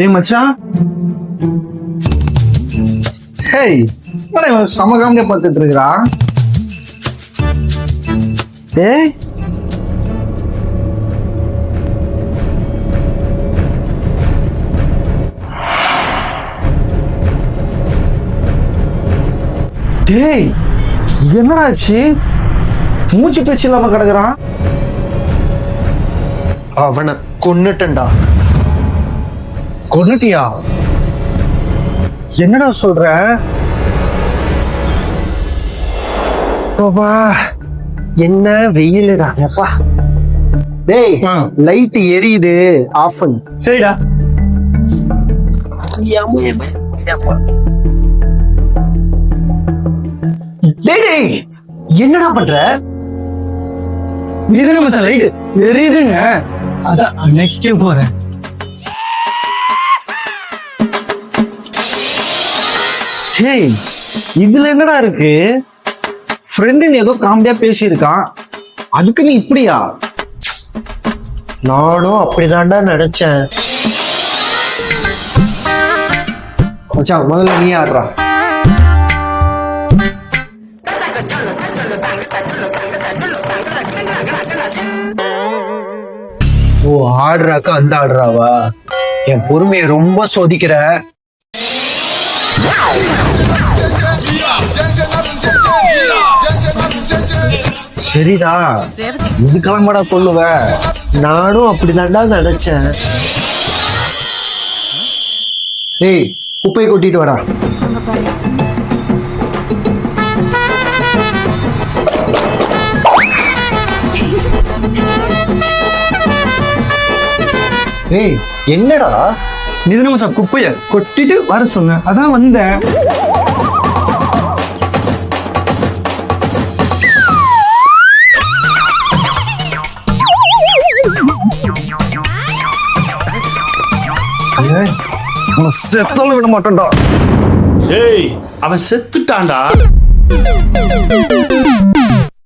ஏய் மச்சான், ஹேய் என்ன இவன் செம காமெடியா பார்த்துட்டு இருக்கிறான்? ஏய் டேய் என்னடா ஆச்சு? மூச்சு பேச்சு இல்லாம கிடக்குறான். அவனை கொன்னுட்டேன்டா. கொன்னுட்டியா? என்னடா சொல்ற? என்ன வெயிலுடா அப்பா. டேய் லைட் எரியுது, ஆஃப் பண்ணு. சரிடா. டேய் என்னடா பண்ற? இதுதானே மச்சான் லைட் எரியுதுங்க, அதான் அணைக்க போறேன். ஹேய் இதுல என்னடா இருக்கு? ஃப்ரெண்டுன்னு ஏதோ காமெடியா பேசியிருக்கான், அதுக்கு நீ இப்படியா? நானும் அப்படிதான்டா நினைச்சேன். மச்சான் முதல்ல நீ ஆடுறா. ஓ ஆடுறாக்கா அந்த ஆடுறாவா? என் பொறுமையை ரொம்ப சோதிக்கிற. சரிடா, இதுக்கெல்லாம் கூட கொள்ளுவ. நானும் அப்படிதான்டா நினைச்சேன். ஏய் குப்பையை கொட்டிட்டு வாடா. ஏய் என்னடா? இதுன்னு மச்சான் குப்பைய கொட்டிட்டு வர சொன்ன, அதான் வந்தேன். செத்தாலும் விட மாட்டேன்டா. ஏய் அவன் செத்துட்டான்டா.